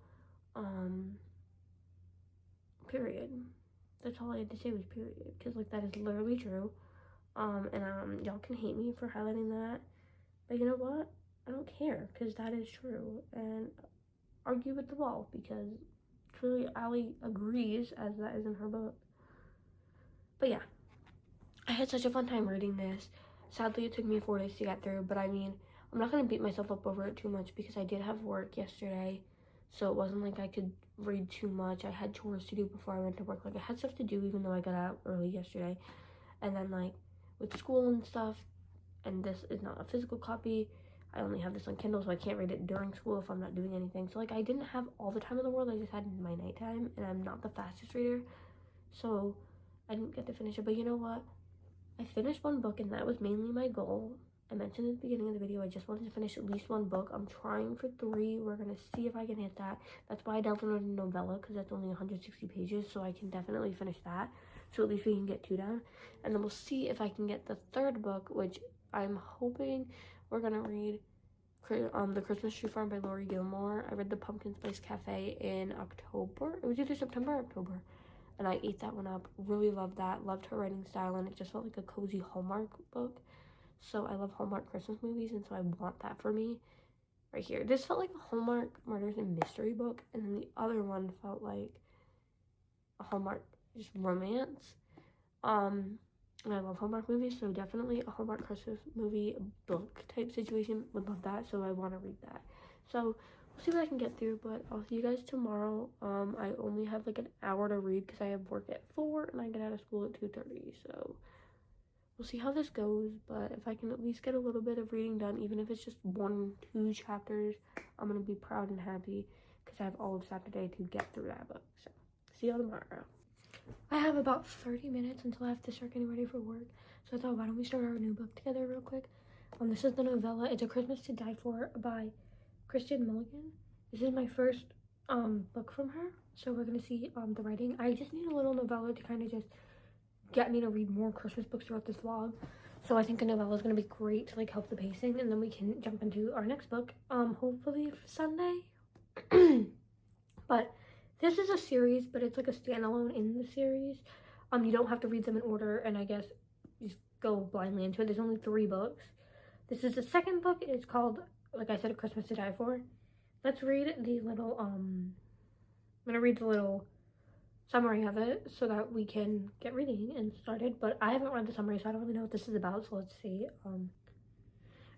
Period. That's all I had to say was period. Because, like, that is literally true. Y'all can hate me for highlighting that. But you know what? I don't care, because that is true. And argue with the wall, because clearly Allie agrees, as that is in her book. But yeah, I had such a fun time reading this. Sadly, it took me 4 days to get through, but I mean, I'm not going to beat myself up over it too much because I did have work yesterday, so it wasn't like I could read too much. I had chores to do before I went to work. Like, I had stuff to do even though I got out early yesterday. And then, like, with school and stuff, and this is not a physical copy, I only have this on Kindle, so I can't read it during school if I'm not doing anything. So, like, I didn't have all the time in the world. I just had my nighttime, and I'm not the fastest reader, so I didn't get to finish it. But you know what? I finished one book, and that was mainly my goal. I mentioned at the beginning of the video, I just wanted to finish at least one book. I'm trying for 3. We're going to see if I can hit that. That's why I downloaded a novella, because that's only 160 pages, so I can definitely finish that. So at least we can get 2 down. And then we'll see if I can get the 3rd book, which I'm hoping we're going to read The Christmas Tree Farm by Laurie Gilmore. I read The Pumpkin Spice Cafe in October. It was either September or October. And I ate that one up. Really loved that. Loved her writing style, and it just felt like a cozy Hallmark book. So I love Hallmark Christmas movies, and so I want that for me right here. This felt like a Hallmark Murders and Mystery book, and then the other one felt like a Hallmark just romance. And I love Hallmark movies, so definitely a Hallmark Christmas movie book type situation. Would love that, so I want to read that. So we'll see what I can get through, but I'll see you guys tomorrow. I only have like an hour to read because I have work at 4 and I get out of school at 2:30, so we'll see how this goes. But if I can at least get a little bit of reading done, even if it's just 1-2 chapters, I'm gonna be proud and happy because I have all of Saturday to get through that book. So see y'all tomorrow. I have about 30 minutes until I have to start getting ready for work, so I thought, why don't we start our new book together real quick. This is the novella. It's A Christmas to Die For by Christian Mulligan. This is my first book from her, so we're gonna see the writing. I just need a little novella to kind of just get me to read more Christmas books throughout this vlog, so I think a novella is gonna be great to like help the pacing, and then we can jump into our next book hopefully for Sunday. But this is a series, but it's like a standalone in the series. You don't have to read them in order, and I guess just go blindly into it. There's only 3 books. This is the 2nd book. It's called, like I said, A Christmas to Die For. Let's read the little, I'm gonna read the little summary of it so that we can get reading and started. But I haven't read the summary, so I don't really know what this is about, so let's see.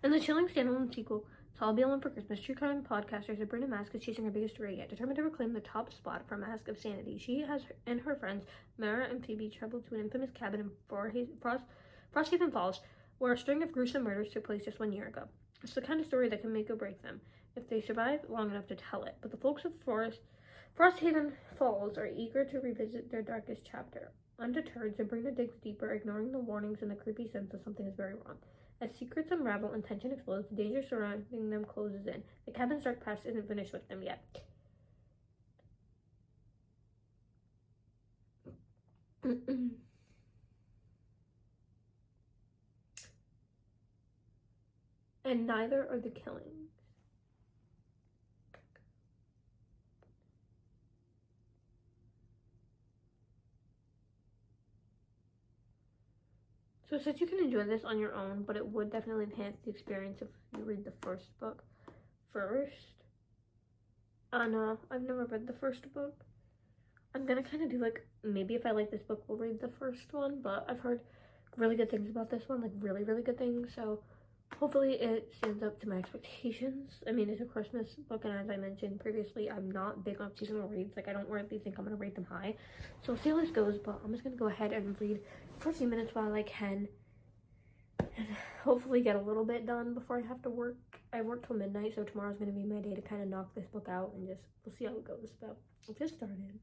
In the chilling standalone sequel to I'll Be Alone for Christmas, true crime podcaster Sabrina Mask is chasing her biggest story yet. Determined to reclaim the top spot for Mask of Sanity, she and her friends, Mara and Phoebe, travel to an infamous cabin in Frosthaven Falls, where a string of gruesome murders took place just 1 year ago. It's the kind of story that can make or break them, if they survive long enough to tell it. But the folks of Frosthaven Falls are eager to revisit their darkest chapter. Undeterred, Sabrina digs deeper, ignoring the warnings and the creepy sense that something is very wrong. As secrets unravel and tension explodes, the danger surrounding them closes in. The cabin's dark past isn't finished with them yet. And neither are the killings. So it says you can enjoy this on your own, but it would definitely enhance the experience if you read the first book first. No, I've never read the first book. I'm gonna kind of do like, maybe if I like this book, we'll read the first one, but I've heard really good things about this one, like really, really good things, so hopefully it stands up to my expectations. I mean, it's a Christmas book, and as I mentioned previously, I'm not big on seasonal reads. Like, I don't really think I'm gonna rate them high, so we'll see how this goes, but I'm just gonna go ahead and read for a few minutes while I can, and hopefully get a little bit done before I have to work. I work till midnight, so tomorrow's gonna be my day to kind of knock this book out, and just, we'll see how it goes, but let's get started.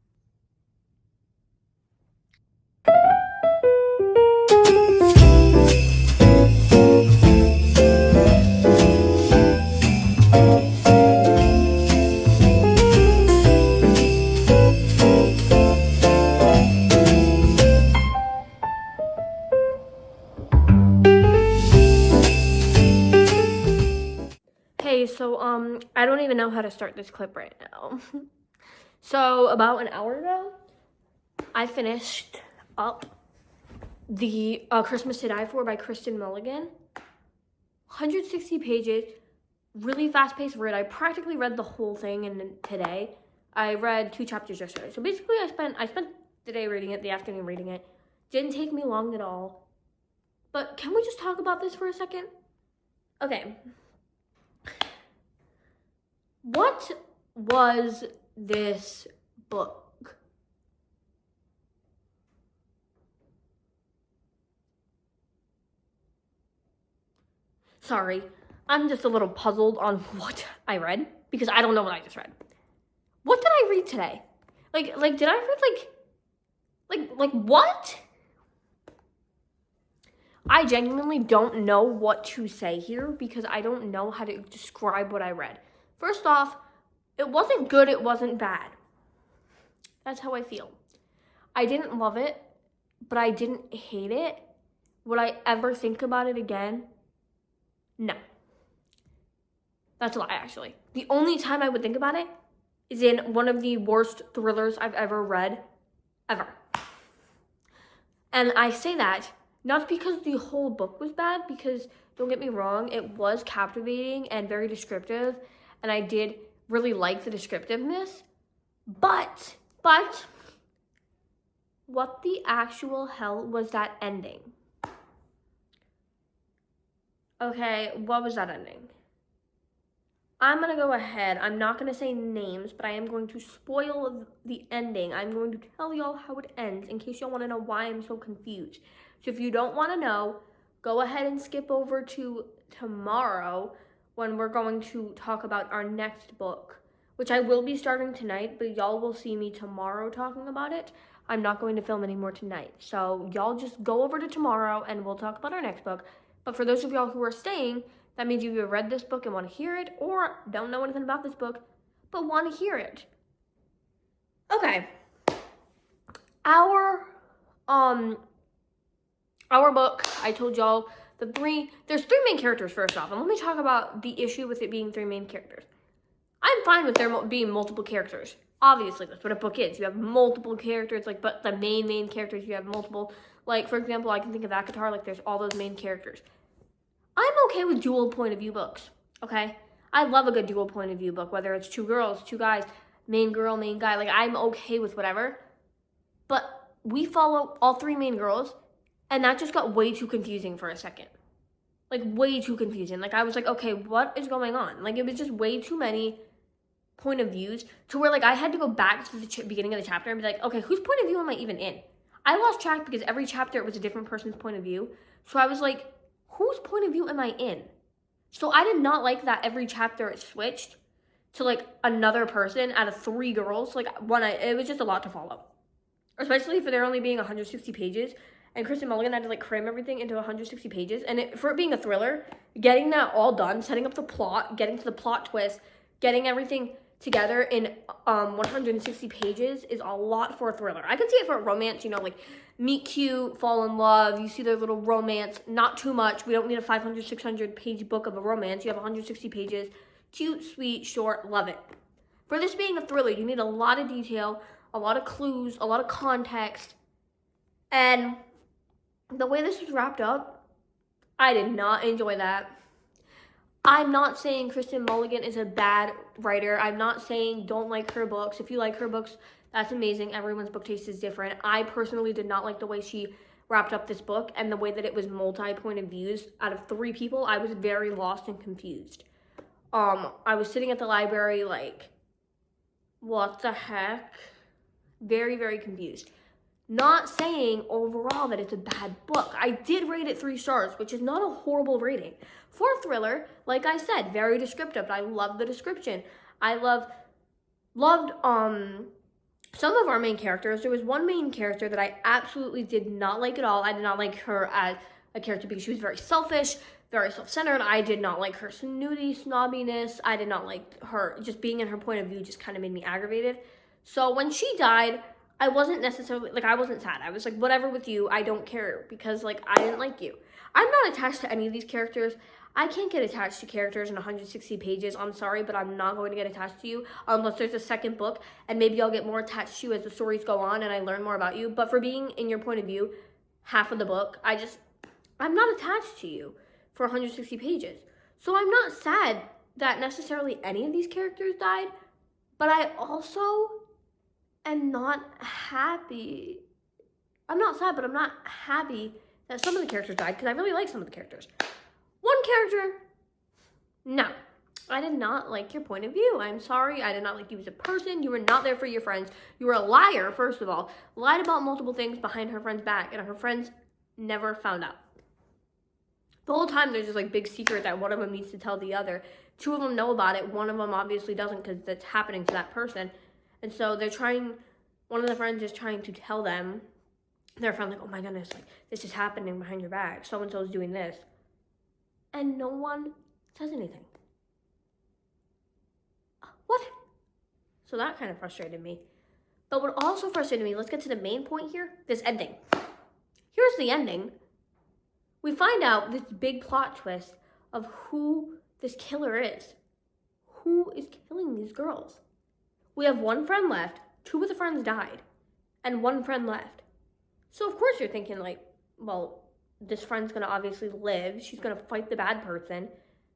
Hey, so I don't even know how to start this clip right now. So about an hour ago, I finished up the Christmas to Die For by Kristen Mulligan. 160 pages, really fast-paced read. I practically read the whole thing today. I read 2 chapters yesterday. So basically I spent the day reading it, the afternoon reading it. Didn't take me long at all. But can we just talk about this for a second? Okay. What was this book? Sorry, I'm just a little puzzled on what I read, because I don't know what I just read. What did I read today? Like, did I read, like, what? I genuinely don't know what to say here, because I don't know how to describe what I read. First off, it wasn't good, it wasn't bad. That's how I feel. I didn't love it, but I didn't hate it. Would I ever think about it again? No. That's a lie, actually. The only time I would think about it is in one of the worst thrillers I've ever read, ever. And I say that not because the whole book was bad, because don't get me wrong, it was captivating and very descriptive, and I did really like the descriptiveness, but what the actual hell was that ending? Okay, what was that ending? I'm gonna go ahead, I'm not gonna say names, but I am going to spoil the ending. I'm going to tell y'all how it ends in case y'all wanna know why I'm so confused. So if you don't wanna know, go ahead and skip over to tomorrow when we're going to talk about our next book, which I will be starting tonight, but y'all will see me tomorrow talking about it. I'm not going to film anymore tonight. So y'all just go over to tomorrow and we'll talk about our next book. But for those of y'all who are staying, that means you either read this book and want to hear it, or don't know anything about this book, but want to hear it. Okay. Our book, I told y'all, there's 3 main characters first off, and let me talk about the issue with it being 3 main characters. I'm fine with there being multiple characters. Obviously, that's what a book is. You have multiple characters, like, but the main characters, you have multiple. Like, for example, I can think of ACOTAR, like, there's all those main characters. I'm okay with dual point of view books, okay? I love a good dual point of view book, whether it's 2 girls, 2 guys, main girl, main guy. Like, I'm okay with whatever. But we follow all 3 main girls, and that just got way too confusing for a second. Like, way too confusing. Like, I was like, okay, what is going on? Like, it was just way too many point of views to where, like, I had to go back to the beginning of the chapter and be like, okay, whose point of view am I even in? I lost track because every chapter it was a different person's point of view. So I was like, whose point of view am I in? So I did not like that every chapter it switched to, like, another person out of 3 girls. Like, it was just a lot to follow. Especially for there only being 160 pages. And Kristen Mulligan had to, like, cram everything into 160 pages. And for it being a thriller, getting that all done, setting up the plot, getting to the plot twist, getting everything together in 160 pages is a lot for a thriller. I could see it for a romance, you know, like meet cute, fall in love, you see their little romance, not too much. We don't need a 500, 600 page book of a romance. You have 160 pages, cute, sweet, short, love it. For this being a thriller, you need a lot of detail, a lot of clues, a lot of context. And the way this was wrapped up, I did not enjoy that. I'm not saying Kristen Mulligan is a bad writer. I'm not saying don't like her books. If you like her books, that's amazing. Everyone's book taste is different. I personally did not like the way she wrapped up this book and the way that it was multi-point of views. Out of 3 people, I was very lost and confused. I was sitting at the library like, what the heck? Very, very confused. Not saying overall that it's a bad book. I did rate it 3 stars, which is not a horrible rating. For a thriller, like I said, very descriptive. I love the description. I loved some of our main characters. There was one main character that I absolutely did not like at all. I did not like her as a character because she was very selfish, very self-centered. I did not like her snooty snobbiness. I did not like her, just being in her point of view just kind of made me aggravated. So when she died, I wasn't necessarily, like, I wasn't sad. I was like, whatever with you, I don't care, because, like, I didn't like you. I'm not attached to any of these characters. I can't get attached to characters in 160 pages. I'm sorry, but I'm not going to get attached to you unless there's a second book, and maybe I'll get more attached to you as the stories go on and I learn more about you. But for being in your point of view, half of the book, I'm not attached to you for 160 pages. So I'm not sad that necessarily any of these characters died, but I also am not happy. I'm not sad, but I'm not happy that some of the characters died because I really like some of the characters. One character, no. I did not like your point of view. I'm sorry. I did not like you as a person. You were not there for your friends. You were a liar, first of all. Lied about multiple things behind her friend's back, and her friends never found out. The whole time there's this like big secret that one of them needs to tell the other. 2 of them know about it. One of them obviously doesn't because that's happening to that person. And so one of the friends is trying to tell them, their friend like, oh my goodness, like this is happening behind your back. So-and-so is doing this. And no one says anything. What? So that kind of frustrated me. But what also frustrated me, let's get to the main point here, this ending. Here's the ending. We find out this big plot twist of who this killer is. Who is killing these girls? We have 1 friend left, 2 of the friends died, and 1 friend left. So of course you're thinking like, well, this friend's gonna obviously live. She's gonna fight the bad person,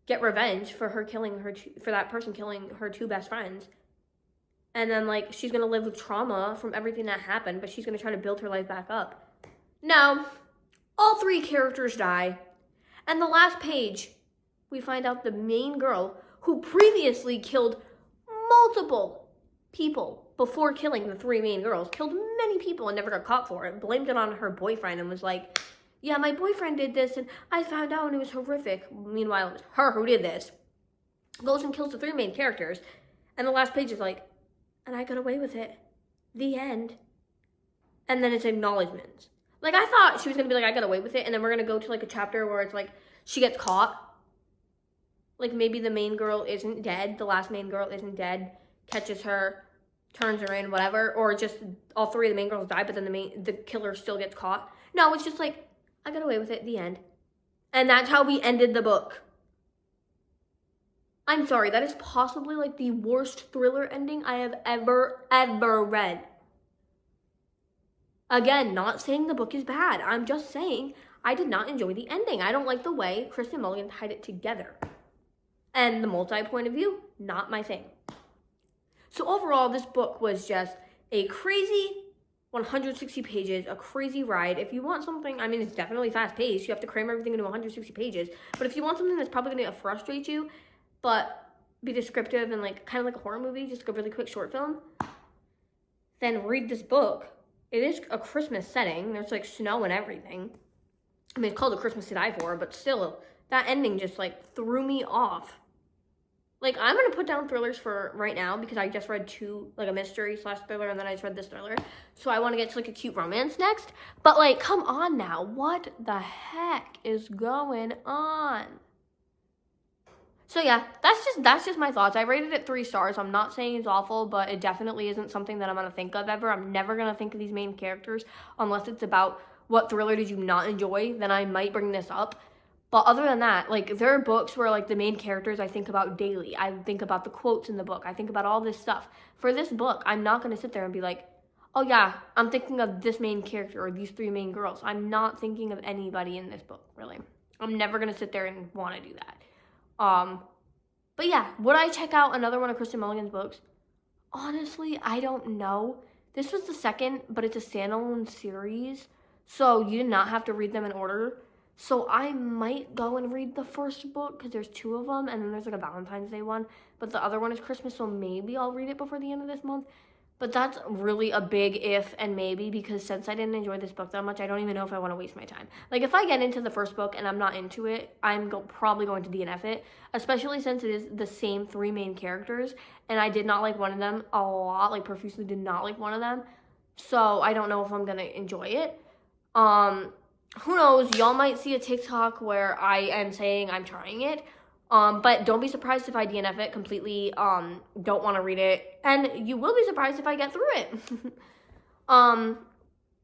get revenge for her killing for that person killing her 2 best friends. And then like, she's gonna live with trauma from everything that happened, but she's gonna try to build her life back up. No, all 3 characters die. And the last page, we find out the main girl who previously killed multiple people before killing the 3 main girls, killed many people and never got caught for it, blamed it on her boyfriend and was like, yeah, my boyfriend did this and I found out and it was horrific. Meanwhile, it was her who did this. Goes and kills the 3 main characters. And the last page is like, and I got away with it. The end. And then it's acknowledgements. Like, I thought she was going to be like, I got away with it. And then we're going to go to like a chapter where it's like, she gets caught. Like maybe the main girl isn't dead. The last main girl isn't dead. Catches her, turns her in, whatever. Or just all 3 of the main girls die, but then the killer still gets caught. No, it's just like, I got away with it, the end. And that's how we ended the book. I'm sorry, that is possibly like the worst thriller ending I have ever read. Again, not saying the book is bad. I'm just saying I did not enjoy the ending. I don't like the way Kristen Mulligan tied it together. And the multi-point of view, not my thing. So overall, this book was just a crazy 160 pages, a crazy ride. If you want something, I mean, it's definitely fast-paced. You have to cram everything into 160 pages. But if you want something that's probably going to frustrate you, but be descriptive and like kind of like a horror movie, just like a really quick short film, then read this book. It is a Christmas setting. There's like snow and everything. I mean, it's called A Christmas to Die For, but still, that ending just like threw me off. Like, I'm going to put down thrillers for right now because I just read 2, like a mystery / thriller, and then I just read this thriller. So I want to get to like a cute romance next. But like, come on now. What the heck is going on? So yeah, that's just my thoughts. I rated it 3 stars. I'm not saying it's awful, but it definitely isn't something that I'm gonna think of ever. I'm never gonna think of these main characters unless it's about what thriller did you not enjoy. Then I might bring this up. But other than that, like, there are books where, like, the main characters I think about daily. I think about the quotes in the book. I think about all this stuff. For this book, I'm not gonna sit there and be like, oh yeah, I'm thinking of this main character or these 3 main girls. I'm not thinking of anybody in this book, really. I'm never gonna sit there and want to do that. But yeah, would I check out another one of Kristen Mulligan's books? Honestly, I don't know. This was the second, but it's a standalone series, so you did not have to read them in order. So I might go and read the first book because there's 2 of them, and then there's like a Valentine's Day one, but the other one is Christmas, so maybe I'll read it before the end of this month. But that's really a big if and maybe, because since I didn't enjoy this book that much, I don't even know if I want to waste my time. Like, if I get into the first book and I'm not into it, I'm probably going to DNF it, especially since it is the same 3 main characters, and I did not like one of them a lot, like profusely did not like one of them, so I don't know if I'm going to enjoy it. Who knows, y'all might see a TikTok where I am saying I'm trying it. But don't be surprised if I DNF it completely, don't want to read it, and you will be surprised if I get through it.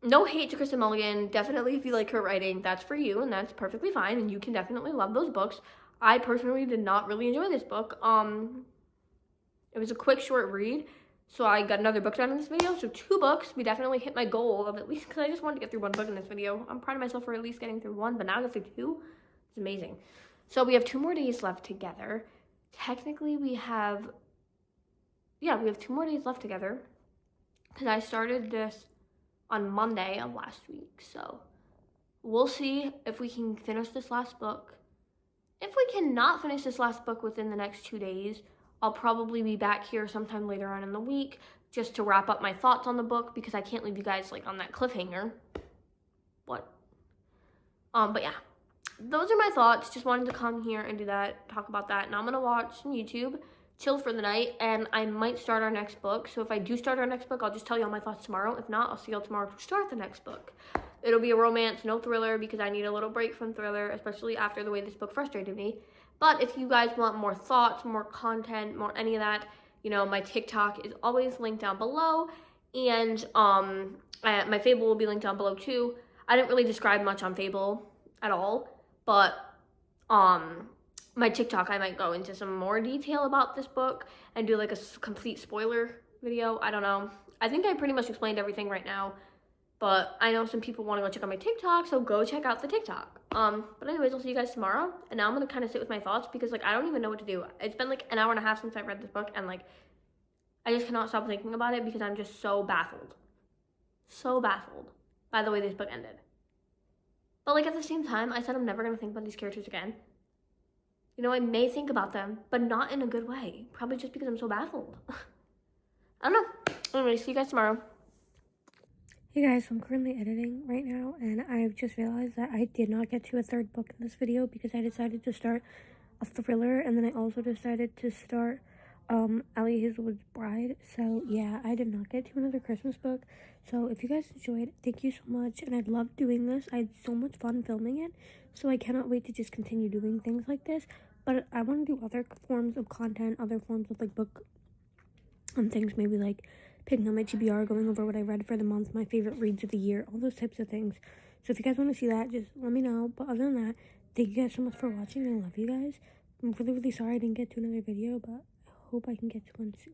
No hate to Kristen Mulligan. Definitely, if you like her writing, that's for you, and that's perfectly fine, and you can definitely love those books. I personally did not really enjoy this book. It was a quick, short read, so I got another book done in this video, so 2 books. We definitely hit my goal of at least, because I just wanted to get through 1 book in this video. I'm proud of myself for at least getting through 1, but now I got through 2. It's amazing. So we have 2 more days left together. Technically, we have 2 more days left together, because I started this on Monday of last week. So we'll see if we can finish this last book. If we cannot finish this last book within the next 2 days, I'll probably be back here sometime later on in the week just to wrap up my thoughts on the book, because I can't leave you guys like on that cliffhanger. What? But yeah. Those are my thoughts. Just wanted to come here and do that, talk about that. Now I'm going to watch some YouTube, chill for the night, and I might start our next book. So if I do start our next book, I'll just tell you all my thoughts tomorrow. If not, I'll see y'all tomorrow to start the next book. It'll be a romance, no thriller, because I need a little break from thriller, especially after the way this book frustrated me. But if you guys want more thoughts, more content, more any of that, you know, my TikTok is always linked down below, and my Fable will be linked down below too. I didn't really describe much on Fable at all. But my TikTok, I might go into some more detail about this book and do like a complete spoiler video. I don't know. I think I pretty much explained everything right now, but I know some people want to go check out my TikTok, so go check out the TikTok. But anyways, I'll see you guys tomorrow, and now I'm going to kind of sit with my thoughts, because like I don't even know what to do. It's been like an hour and a half since I read this book, and like I just cannot stop thinking about it because I'm just so baffled by the way this book ended. But like at the same time, I said I'm never going to think about these characters again. You know, I may think about them, but not in a good way. Probably just because I'm so baffled. I don't know. Anyway, see you guys tomorrow. Hey guys, so I'm currently editing right now, and I've just realized that I did not get to a 3rd book in this video because I decided to start a thriller, and then I also decided to start Allie Hazelwood's Bride. So yeah, I did not get to another Christmas book. So if you guys enjoyed, thank you so much, and I'd love doing this. I had so much fun filming it, so I cannot wait to just continue doing things like this. But I want to do other forms of content, other forms of like book and things, maybe like picking up my TBR, going over what I read for the month, my favorite reads of the year, all those types of things. So if you guys want to see that, just let me know. But other than that, thank you guys so much for watching. I love you guys. I'm really, really sorry I didn't get to another video, but I hope I can get to one soon.